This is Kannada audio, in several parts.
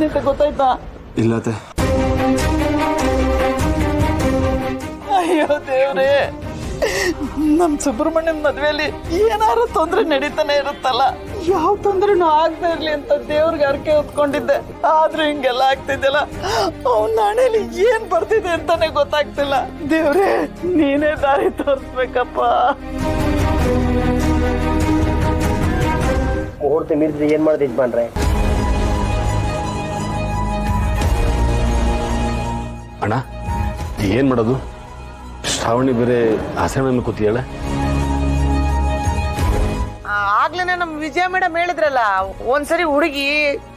ಅಂತ ಗೊತ್ತಾಯ್ತಾ? ಇಲ್ಲತ್ತೆ. ಅಯ್ಯೋ ದೇವ್ರೇ, ನಮ್ ಸುಬ್ರಹ್ಮಣ್ಯನ್ ಮದ್ವೆಲಿ ಏನಾರು ತೊಂದ್ರೆ ನಡೀತಾನೆ ಇರುತ್ತಲ್ಲ, ಯಾವ ತೊಂದ್ರೆನೂ ಆಗದೆ ಇರ್ಲಿ ಅಂತ ದೇವ್ರಿಗೆ ಅರ್ಕೆ ಹೊತ್ಕೊಂಡಿದ್ದೆ. ಆದ್ರೂ ಹಿಂಗೆಲ್ಲ ಆಗ್ತಿದ್ದಿಲ್ಲ. ಅವ್ನ ಹಣೆಲಿ ಏನ್ ಬರ್ತಿದೆ ಅಂತಾನೆ ಗೊತ್ತಾಗ್ತಿಲ್ಲ. ದೇವ್ರೇ, ನೀನೇ ದಾರಿ ತೋರಿಸ್ಬೇಕಪ್ಪ. ಮುಹೂರ್ತ ಮೀರಿದ್ರೆ ಏನ್ ಮಾಡೋದು ಯಜಮಾನ್ರೆ? ಅಣ್ಣ ಏನ್ ಮಾಡೋದು? ಶ್ರಾವಣಿ ಬೇರೆ ಹಸೆ ಕೂತಿಯಾಳೆ. ಆಗ್ಲೇನೆ ನಮ್ ವಿಜಯ ಮೇಡಮ್ ಹೇಳಿದ್ರಲ್ಲ, ಒಂದ್ಸರಿ ಹುಡುಗಿ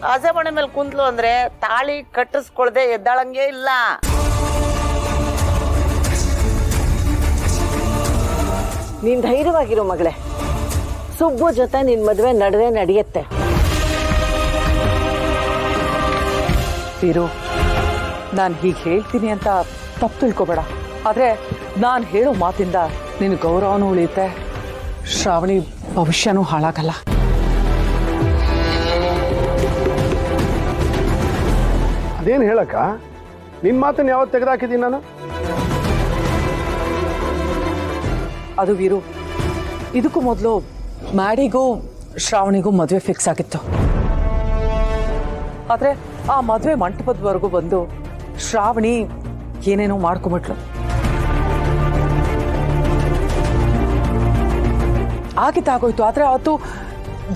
ಹಸೆ ಮಣೆ ಮೇಲೆ ಕುಂತ್ಲು ಅಂದ್ರೆ ತಾಳಿ ಕಟ್ಟಿಸ್ಕೊಳ್ದೆ ಎದ್ದಾಳಂಗೆ ಇಲ್ಲ. ನೀನ್ ಧೈರ್ಯವಾಗಿರೋ ಮಗಳೇ, ಸುಬ್ಬು ಜೊತೆ ನಿನ್ ಮದ್ವೆ ನಡೆಯುತ್ತೆ. ವೀರು, ನಾನು ಹೀಗೆ ಹೇಳ್ತೀನಿ ಅಂತ ತಪ್ಪು ತಿಳ್ಕೊಬೇಡ. ಆದ್ರೆ ನಾನು ಹೇಳೋ ಮಾತಿಂದ ನಿನ್ನ ಗೌರವನೂ ಉಳಿಯುತ್ತೆ, ಶ್ರಾವಣಿ ಭವಿಷ್ಯನೂ ಹಾಳಾಗಲ್ಲ. ಅದೇನು ಹೇಳಕ್ಕ? ನಿನ್ ಮಾತನ್ನ ಯಾವತ್ತು ತೆಗೆದಾಕಿದ್ದೀನಿ ನಾನು? ಅದು ವೀರು, ಇದಕ್ಕೂ ಮೊದಲು ಮ್ಯಾಡಿಗೂ ಶ್ರಾವಣಿಗೂ ಮದುವೆ ಫಿಕ್ಸ್ ಆಗಿತ್ತು. ಆದ್ರೆ ಆ ಮದುವೆ ಮಂಟಪದವರೆಗೂ ಬಂದು ಶ್ರಾವಣಿ ಏನೇನೋ ಮಾಡ್ಕೊಂಬಿಟ್ಲು. ಆಗಿದ್ದಾಗೋಯ್ತು. ಆದ್ರೆ ಅವತ್ತು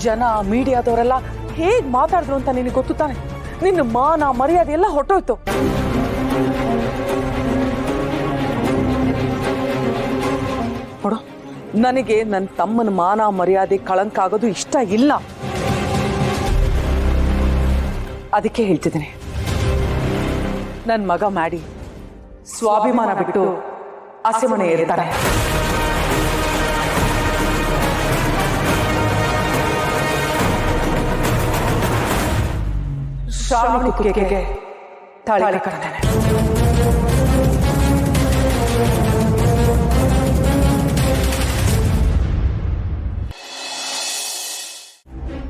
ಜನ, ಮೀಡಿಯಾದವರೆಲ್ಲ ಹೇಗ್ ಮಾತಾಡಿದ್ರು ಅಂತ ನಿನಗೆ ಗೊತ್ತು ತಾನೆ? ನಿನ್ನ ಮಾನ ಮರ್ಯಾದೆ ಎಲ್ಲ ಹೊಟ್ಟೋಯ್ತು. ನೋಡು, ನನಗೆ ನನ್ನ ತಮ್ಮನ ಮಾನ ಮರ್ಯಾದೆ ಕಳಂಕ ಆಗೋದು ಇಷ್ಟ ಇಲ್ಲ. ಅದಕ್ಕೆ ಹೇಳ್ತಿದ್ದೀನಿ, ನನ್ನ ಮಗ ಮ್ಯಾಡಿ ಸ್ವಾಭಿಮಾನ ಬಿಟ್ಟು ಹಸೆಮಣೆ ಏರ್ತಾನೆ. ಶ್ರಾವಣಿ ಕುತ್ತಿಗೆಗೆ ತಾಳಿ ಕಟ್ತಾನೆ.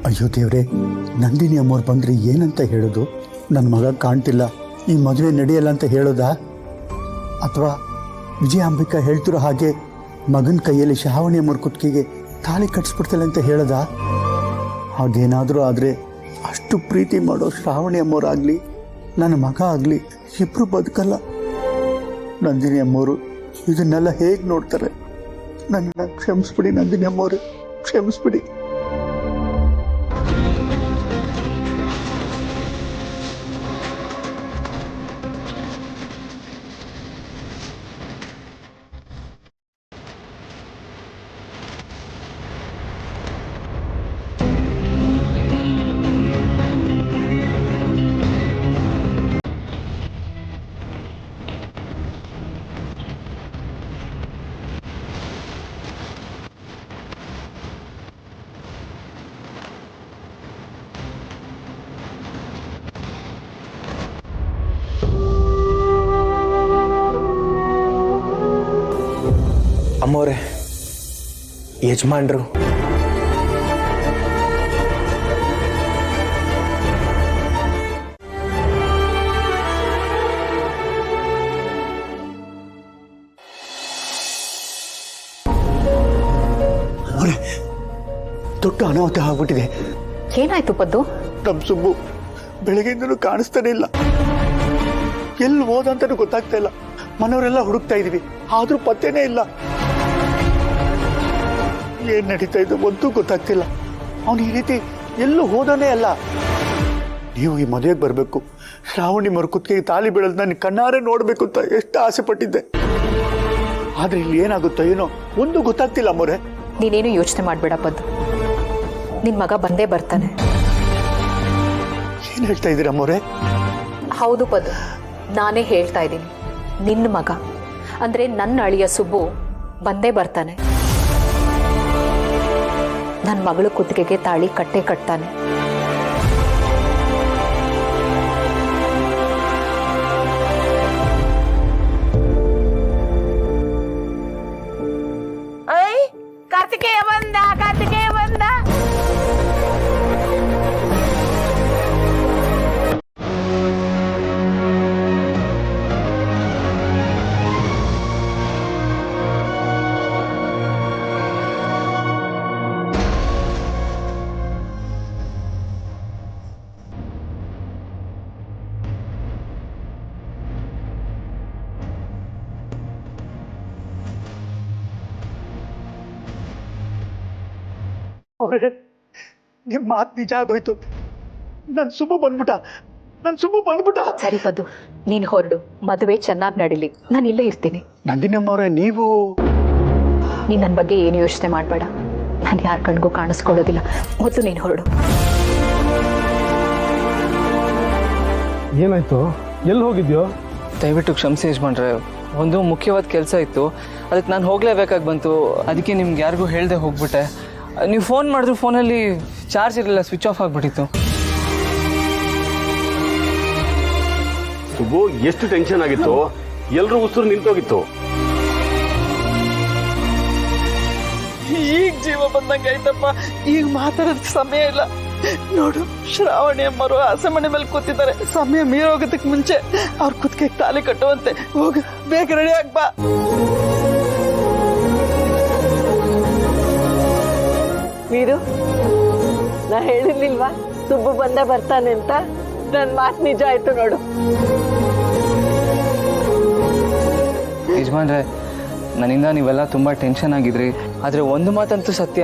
ಅಯ್ಯೋ ದೇವ್ರೆ, ನಂದಿನಿ ಅಮ್ಮವ್ರು ಬಂದ್ರೆ ಏನಂತ ಹೇಳೋದು? ನನ್ನ ಮಗ ಕಾಣ್ತಿಲ್ಲ, ಈ ಮದುವೆ ನಡೆಯಲ್ಲ ಅಂತ ಹೇಳೋದಾ? ಅಥವಾ ವಿಜಯಾಂಬಿಕಾ ಹೇಳ್ತಿರೋ ಹಾಗೆ ಮಗನ ಕೈಯಲ್ಲಿ ಶ್ರಾವಣಿ ಅಮ್ಮವ್ರ ಕುತ್ತಿಗೆಗೆ ತಾಳಿ ಕಟ್ಸ್ಬಿಡ್ತಾಳೆ ಅಂತ ಹೇಳೋದಾ? ಹಾಗೇನಾದರೂ ಆದರೆ ಅಷ್ಟು ಪ್ರೀತಿ ಮಾಡೋ ಶ್ರಾವಣಿ ಅಮ್ಮವ್ರಾಗಲಿ ನನ್ನ ಮಗ ಆಗಲಿ ಇಬ್ಬರು ಬದುಕಲ್ಲ. ನಂದಿನಿ ಅಮ್ಮವರು ಇದನ್ನೆಲ್ಲ ಹೇಗೆ ನೋಡ್ತಾರೆ? ನನ್ನನ್ನು ಕ್ಷಮಿಸ್ಬಿಡಿ ನಂದಿನಿ ಅಮ್ಮವ್ರೆ, ಕ್ಷಮಿಸ್ಬಿಡಿ. ಅಮ್ಮವ್ರೆ, ಯಜಮಾನ್ರು ದೊಡ್ಡ ಅನಾಹುತ ಆಗ್ಬಿಟ್ಟಿದೆ. ಏನಾಯ್ತು ಪದ್ದು? ನಮ್ಮ ಸುಬ್ಬು ಬೆಳಗ್ಗೆಯಿಂದಲೂ ಕಾಣಿಸ್ತಾನೆ ಇಲ್ಲ. ಎಲ್ಲಿ ಹೋದಂತನೂ ಗೊತ್ತಾಗ್ತಾ ಇಲ್ಲ. ಮನೆಯವರೆಲ್ಲ ಹುಡುಕ್ತಾ ಇದೀವಿ, ಆದ್ರೂ ಪತ್ತೇನೇ ಇಲ್ಲ. ಏನ್ ನಡೀತಾ ಇದ್ದು ಒಂದು ಗೊತ್ತಾಗ್ತಿಲ್ಲ. ಅವನು ಈ ರೀತಿ ಎಲ್ಲೂ ಹೋದನೇ ಅಲ್ಲ. ನೀವು ಈ ಮದುವೆಗೆ ಬರಬೇಕು, ಶ್ರಾವಣಿ ಮರುಕುತ್ತಿಗೆ ತಾಲಿ ಬೀಳೋದು ನನಗೆ ಕಣ್ಣಾರೆ ನೋಡ್ಬೇಕು ಅಂತ ಎಷ್ಟು ಆಸೆ ಪಟ್ಟಿದ್ದೆ. ಆದ್ರೆ ಇಲ್ಲಿ ಏನಾಗುತ್ತೋ ಏನೋ ಒಂದು ಗೊತ್ತಾಗ್ತಿಲ್ಲ ಅಮ್ಮೋರೆ. ನೀನೇನು ಯೋಚನೆ ಮಾಡ್ಬೇಡ ಪದ್ದು, ನಿನ್ ಮಗ ಬಂದೇ ಬರ್ತಾನೆ. ಏನ್ ಹೇಳ್ತಾ ಇದ್ದೀರ ಅಮ್ಮೋರೆ? ಹೌದು ಪದ್ದು, ನಾನೇ ಹೇಳ್ತಾ ಇದ್ದೀನಿ. ನಿನ್ನ ಮಗ ಅಂದ್ರೆ ನನ್ನ ಅಳಿಯ ಸುಬ್ಬು ಬಂದೇ ಬರ್ತಾನೆ. ನನ್ನ ಮಗಳು ಕುತ್ತಿಗೆಗೆ ತಾಳಿ ಕಟ್ಟೆ ಕಟ್ತಾನೆ. ಕಾರ್ತಿಕೇಯ ಬಂದ, ಕಾರ್ತಿಕೇಯ ಬಂದ. ಅವ್ರೆ ನಿಮ್ಮ ಮಾತು ನಿಜ ಆಗೋಯ್ತು. ನನ್ನ ಸುಬ್ಬು ಬಂದ್ಬಿಟ್ಟ. ಸರಿ ಪದ್ದು, ನೀನು ಹೊರಡು. ಮದುವೆ ಚೆನ್ನಾಗಿ ನಡೀಲಿ, ನಾನು ಇಲ್ಲೇ ಇರ್ತೀನಿ. ನಂದಿನಮ್ಮವ್ರೆ, ನೀವು ನೀನು ನನ್ನ ಬಗ್ಗೆ ಏನು ಯೋಚನೆ ಮಾಡಬೇಡ. ನಾನು ಯಾರ ಕಣ್ಗೂ ಕಾಣಿಸ್ಕೊಳ್ಳೋದಿಲ್ಲ. ಮೊದಲು ನೀನು ಹೊರಡು. ಏನಾಯ್ತು? ಎಲ್ಲಿ ಹೋಗಿದ್ಯೋ? ದಯವಿಟ್ಟು ಕ್ಷಮಿಸಿ ಯಜಮಾನ್ರೆ, ಒಂದು ಮುಖ್ಯವಾದ ಕೆಲಸ ಇತ್ತು, ಅದಕ್ಕೆ ನಾನು ಹೋಗಲೇಬೇಕಾಗಿ ಬಂತು. ಅದಕ್ಕೆ ನಿಮ್ಗೆ ಯಾರಿಗೂ ಹೇಳ್ದೆ ಹೋಗ್ಬಿಟ್ಟೆ. ನೀವು ಫೋನ್ ಮಾಡಿದ್ರು ಫೋನಲ್ಲಿ ಚಾರ್ಜ್ ಇರಲಿಲ್ಲ, ಸ್ವಿಚ್ ಆಫ್ ಆಗಿಬಿಟ್ಟಿತ್ತು. ಸುಬ್ಬು, ಎಷ್ಟು ಟೆನ್ಷನ್ ಆಗಿತ್ತು, ಎಲ್ಲರೂ ಉಸಿರು ನಿಂತೋಗಿತ್ತು. ಈಗ ಜೀವ ಬಂದಂಗೆ ಆಯ್ತಪ್ಪ. ಈಗ ಮಾತಾಡೋದಕ್ಕೆ ಸಮಯ ಇಲ್ಲ. ನೋಡು, ಶ್ರಾವಣಿ ಅಮ್ಮರು ಹಸೆ ಮನೆ ಮೇಲೆ ಕೂತಿದ್ದಾರೆ. ಸಮಯ ಮೀರೋಗೋದಕ್ಕೆ ಮುಂಚೆ ಅವ್ರ ಕುತ್ತಿಗೆ ತಾಲಿ ಕಟ್ಟುವಂತೆ. ಹೋಗು, ಬೇಗ ರೆಡಿ ಆಗ್ಬಾ. ವೀರು, ನಾ ಹೇಳಿರ್ಲಿಲ್ವಾ ಸುಬ್ಬು ಬಂದೇ ಬರ್ತಾನೆ ಅಂತ? ನನ್ನ ಮಾತು ನಿಜ ಆಯ್ತು ನೋಡು. ಯಜಮಾನ್ರೆ, ನನ್ನಿಂದ ನೀವೆಲ್ಲ ತುಂಬ ಟೆನ್ಷನ್ ಆಗಿದ್ರಿ. ಆದರೆ ಒಂದು ಮಾತಂತೂ ಸತ್ಯ,